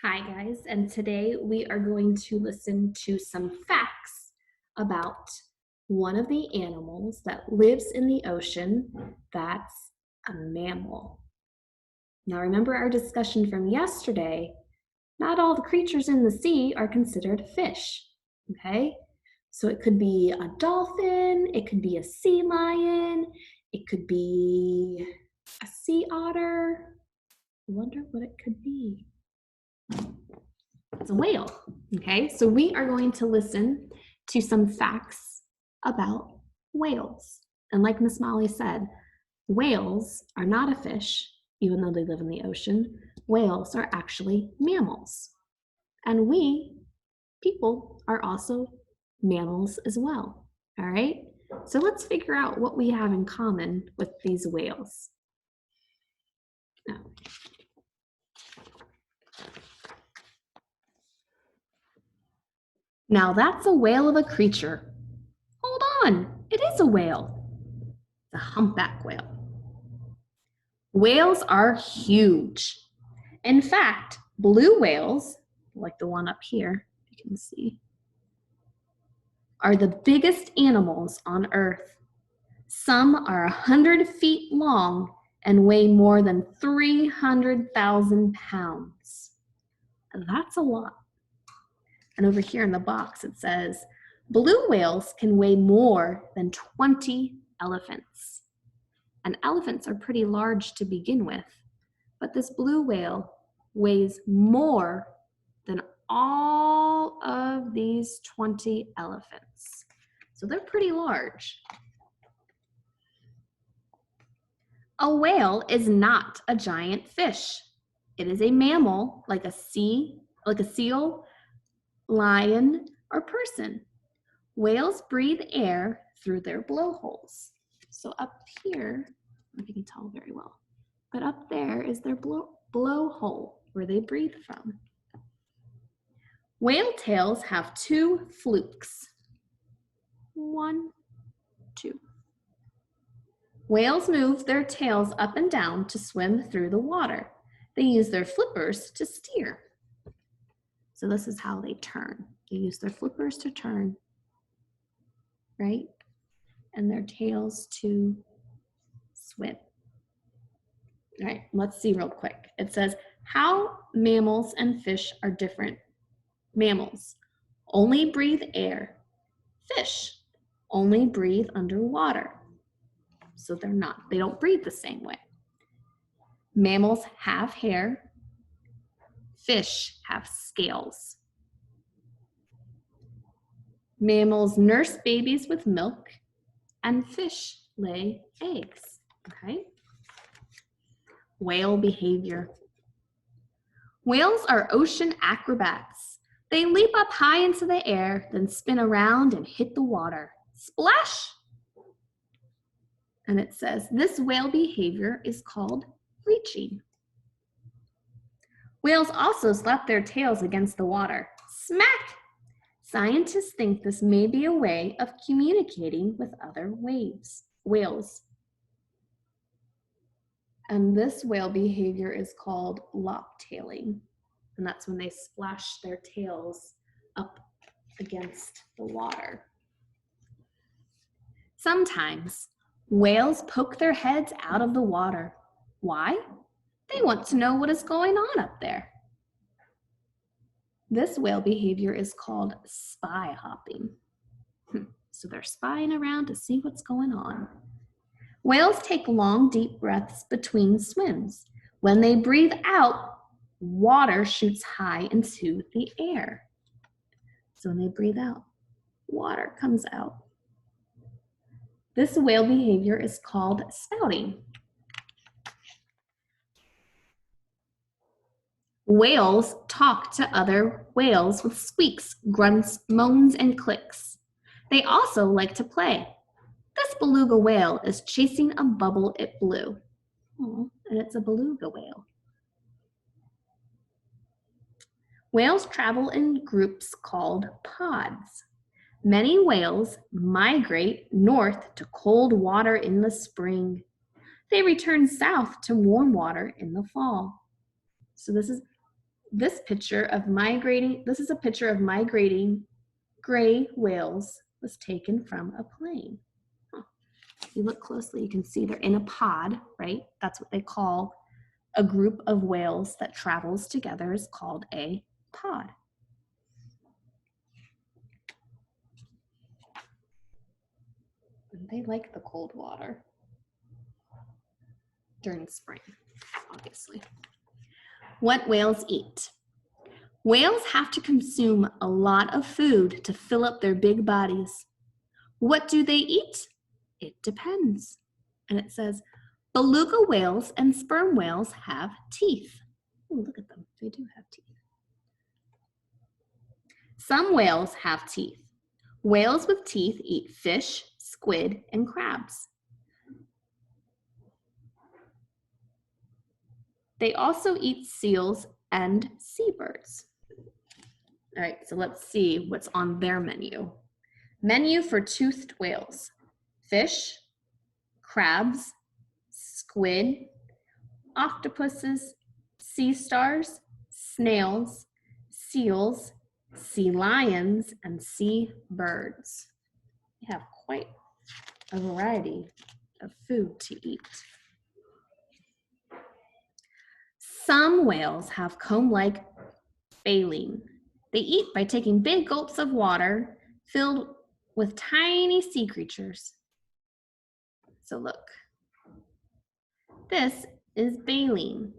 Hi guys, and today we are going to listen to some facts about one of the animals that lives in the ocean that's a mammal. Now remember our discussion from yesterday, not all the creatures in the sea are considered fish, okay? So it could be a dolphin, it could be a sea lion, it could be a sea otter. I wonder what it could be. It's a whale, okay? So we are going to listen to some facts about whales. And like Miss Molly said, whales are not a fish, even though they live in the ocean. Whales are actually mammals. And we, people, are also mammals as well, all right? So let's figure out what we have in common with these whales. Now that's a whale of a creature. Hold on, it is a whale. It's a humpback whale. Whales are huge. In fact, blue whales, like the one up here, you can see, are the biggest animals on Earth. Some are 100 feet long and weigh more than 300,000 pounds. That's a lot. And over here in the box it says, blue whales can weigh more than 20 elephants. And elephants are pretty large to begin with, but this blue whale weighs more than all of these 20 elephants. So they're pretty large. A whale is not a giant fish. It is a mammal like a seal, lion, or person. Whales breathe air through their blowholes. So up here, I don't know if you can tell very well, but up there is their blowhole where they breathe from. Whale tails have two flukes. 1, 2. Whales move their tails up and down to swim through the water. They use their flippers to steer. So this is how they turn. They use their flippers to turn, right? And their tails to swim. All right, let's see real quick. It says, how mammals and fish are different. Mammals only breathe air. Fish only breathe underwater. So they don't breathe the same way. Mammals have hair. Fish have scales. Mammals nurse babies with milk, and fish lay eggs, okay? Whale behavior. Whales are ocean acrobats. They leap up high into the air, then spin around and hit the water. Splash! And it says this whale behavior is called breaching. Whales also slap their tails against the water. Smack! Scientists think this may be a way of communicating with other whales. And this whale behavior is called lop-tailing. And that's when they splash their tails up against the water. Sometimes whales poke their heads out of the water. Why? They want to know what is going on up there. This whale behavior is called spy hopping. So they're spying around to see what's going on. Whales take long, deep breaths between swims. When they breathe out, water shoots high into the air. So when they breathe out, water comes out. This whale behavior is called spouting. Whales talk to other whales with squeaks, grunts, moans, and clicks. They also like to play. This beluga whale is chasing a bubble it blew. Oh, and it's a beluga whale. Whales travel in groups called pods. Many whales migrate north to cold water in the spring. They return south to warm water in the fall. So this is this is a picture of migrating gray whales was taken from a plane. Huh. If you look closely, you can see they're in a pod, right? That's what they call a group of whales that travels together is called a pod. And they like the cold water during spring, obviously. What whales eat? Whales have to consume a lot of food to fill up their big bodies. What do they eat? It depends. And it says, beluga whales and sperm whales have teeth. Oh, look at them, they do have teeth. Some whales have teeth. Whales with teeth eat fish, squid, and crabs. They also eat seals and seabirds. All right, so let's see what's on their menu. Menu for toothed whales: fish, crabs, squid, octopuses, sea stars, snails, seals, sea lions, and sea birds. They have quite a variety of food to eat. Some whales have comb-like baleen. They eat by taking big gulps of water filled with tiny sea creatures. So look, this is baleen.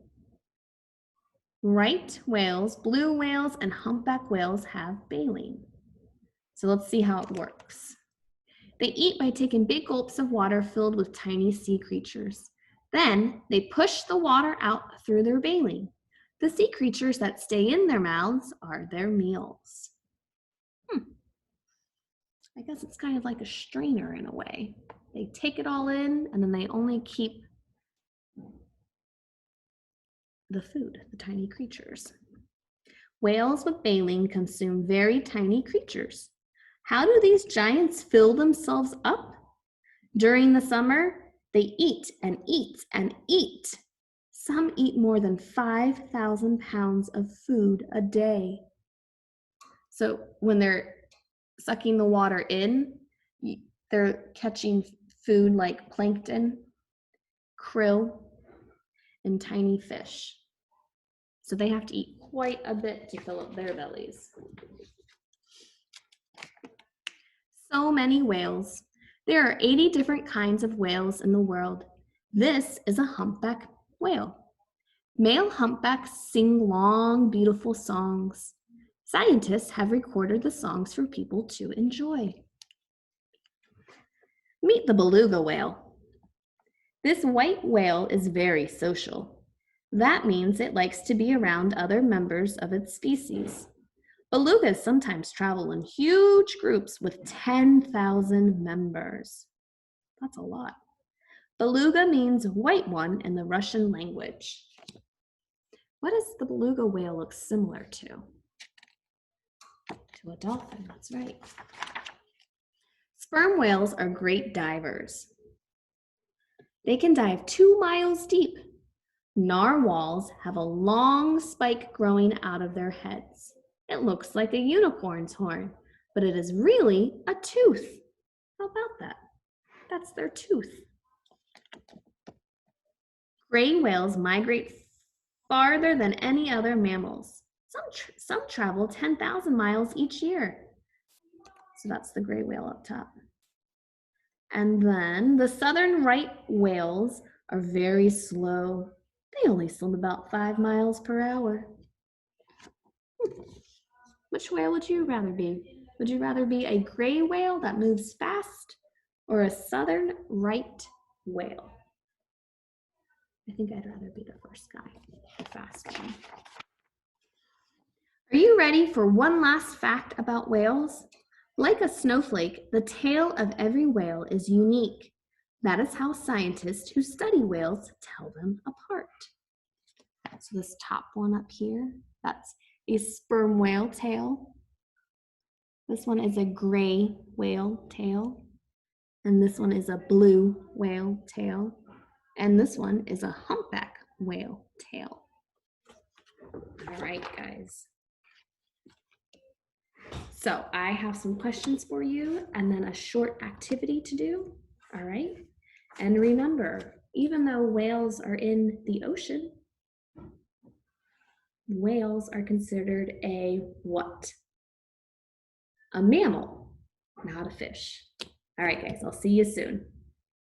Right whales, blue whales, and humpback whales have baleen. So let's see how it works. They eat by taking big gulps of water filled with tiny sea creatures. Then they push the water out through their baleen. The sea creatures that stay in their mouths are their meals. I guess it's kind of like a strainer in a way. They take it all in and then they only keep the food, the tiny creatures. Whales with baleen consume very tiny creatures. How do these giants fill themselves up? During the summer, they eat and eat and eat. Some eat more than 5,000 pounds of food a day. So when they're sucking the water in, they're catching food like plankton, krill, and tiny fish. So they have to eat quite a bit to fill up their bellies. So many whales. There are 80 different kinds of whales in the world. This is a humpback whale. Male humpbacks sing long, beautiful songs. Scientists have recorded the songs for people to enjoy. Meet the beluga whale. This white whale is very social. That means it likes to be around other members of its species. Belugas sometimes travel in huge groups with 10,000 members. That's a lot. Beluga means white one in the Russian language. What does the beluga whale look similar to? To a dolphin, that's right. Sperm whales are great divers. They can dive 2 miles deep. Narwhals have a long spike growing out of their heads. It looks like a unicorn's horn, but it is really a tooth. How about that? That's their tooth. Gray whales migrate farther than any other mammals. Some travel 10,000 miles each year. So that's the gray whale up top. And then the southern right whales are very slow. They only swim about 5 miles per hour. Which whale would you rather be? Would you rather be a gray whale that moves fast or a southern right whale? I think I'd rather be the first guy, the fast one. Are you ready for one last fact about whales? Like a snowflake, the tail of every whale is unique. That is how scientists who study whales tell them apart. So this top one up here, that's a sperm whale tail. This one is a gray whale tail. And this one is a blue whale tail. And this one is a humpback whale tail. All right, guys. So I have some questions for you and then a short activity to do. All right. And remember, even though whales are in the ocean, whales are considered a what? A mammal, not a fish. All right, guys, I'll see you soon.